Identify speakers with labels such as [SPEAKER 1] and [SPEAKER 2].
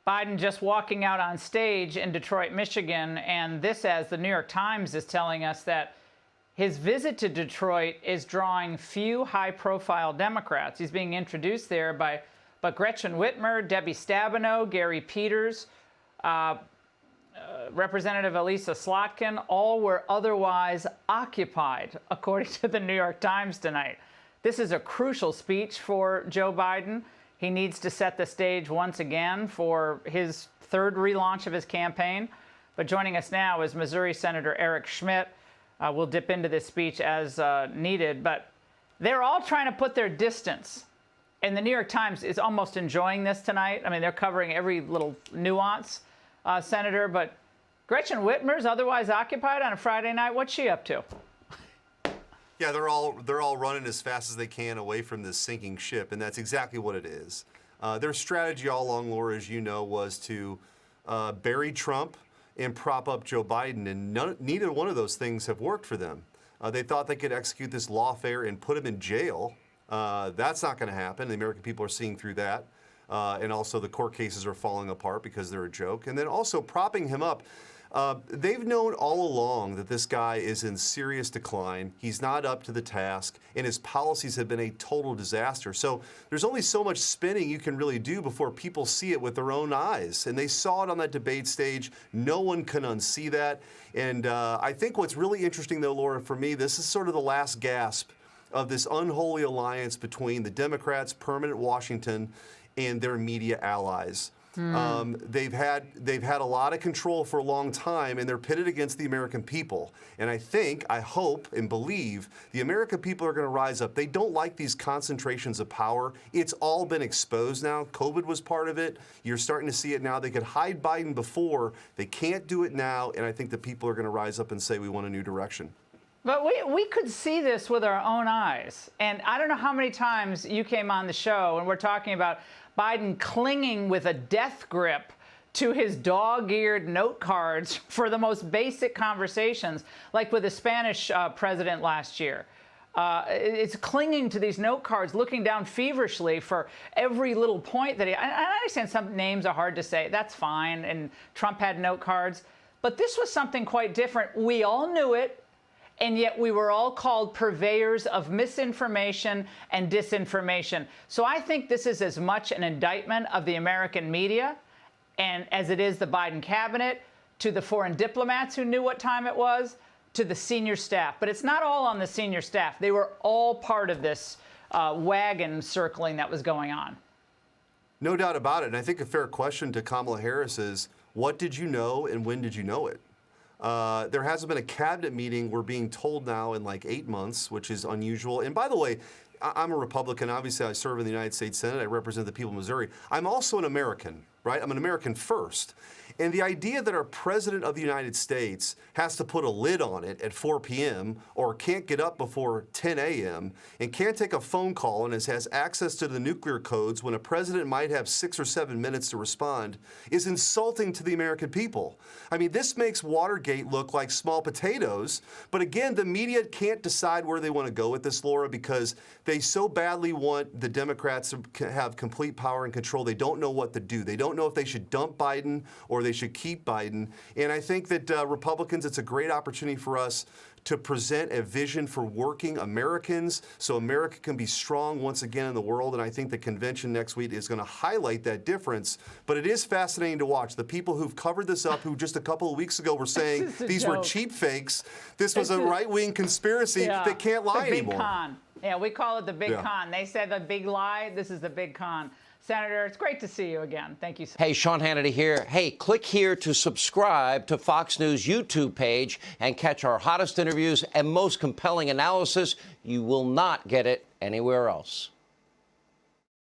[SPEAKER 1] Biden just walking out on stage in Detroit, Michigan, and this, as the New York Times is telling us, that his visit to Detroit is drawing few high-profile Democrats. He's being introduced there by Gretchen Whitmer, Debbie Stabenow, Gary Peters, Representative Elisa Slotkin. All were otherwise occupied, according to the New York Times tonight. This is a crucial speech for Joe Biden. He needs to set the stage once again for his third relaunch of his campaign. But joining us now is Missouri Senator Eric Schmitt. We'll dip into this speech as needed, but they're all trying to put their distance. And the New York Times is almost enjoying this tonight. I mean, they're covering every little nuance, Senator. But Gretchen Whitmer's otherwise occupied on a Friday night. What's she up to?
[SPEAKER 2] Yeah, they're all running as fast as they can away from this sinking ship, and that's exactly what it is. Their strategy all along, Laura, as you know, was to bury Trump and prop up Joe Biden, and neither one of those things have worked for them. They thought they could execute this lawfare and put him in jail. That's not going to happen. The American people are seeing through that. And also the court cases are falling apart because they're a joke. And then also propping him up. They've known all along that this guy is in serious decline. He's not up to the task, and his policies have been a total disaster. So there's only so much spinning you can really do before people see it with their own eyes. And they saw it on that debate stage. No one can unsee that. And I think what's really interesting, though, Laura, for me, this is sort of the last gasp of this unholy alliance between the Democrats, permanent Washington, and their media allies. They've had a lot of control for a long time, and they're pitted against the American people. And I hope, and believe the American people are going to rise up. They don't like these concentrations of power. It's all been exposed now. COVID was part of it. You're starting to see it now. They could hide Biden before. They can't do it now. And I think the people are going to rise up and say we want a new direction.
[SPEAKER 1] But we could see this with our own eyes. And I don't know how many times you came on the show and we're talking about Biden clinging with a death grip to his dog-eared note cards for the most basic conversations, like with the Spanish president last year. It's clinging to these note cards, looking down feverishly for every little point that I understand some names are hard to say. That's fine. And Trump had note cards. But this was something quite different. We all knew it. And yet we were all called purveyors of misinformation and disinformation. So I think this is as much an indictment of the American media and as it is the Biden cabinet, to the foreign diplomats who knew what time it was, to the senior staff. But it's not all on the senior staff. They were all part of this wagon circling that was going on.
[SPEAKER 2] No doubt about it. And I think a fair question to Kamala Harris is, what did you know and when did you know it? There hasn't been a cabinet meeting, we're being told now, in like 8 months, which is unusual. And by the way, I'm a Republican. Obviously, I serve in the United States Senate. I represent the people of Missouri. I'm also an American, right? I'm an American first. And the idea that our president of the United States has to put a lid on it at 4 p.m. or can't get up before 10 a.m. and can't take a phone call and has access to the nuclear codes when a president might have 6 or 7 minutes to respond is insulting to the American people. I mean, this makes Watergate look like small potatoes. But again, the media can't decide where they want to go with this, Laura, because they so badly want the Democrats to have complete power and control. They don't know what to do. They don't know if they should dump Biden or they should keep Biden. And I think that Republicans, it's a great opportunity for us to present a vision for working Americans so America can be strong once again in the world. And I think the convention next week is going to highlight that difference. But it is fascinating to watch. The people who've covered this up, who just a couple of weeks ago were saying these were cheap fakes, this was a right-wing conspiracy, they can't lie anymore.
[SPEAKER 1] The big con. Yeah, we call it the big con. They said the big lie. This is the big con. Senator, it's great to see you again. Thank you.
[SPEAKER 3] Hey, Sean Hannity here. Hey, click here to subscribe to Fox News YouTube page and catch our hottest interviews and most compelling analysis. You will not get it anywhere else.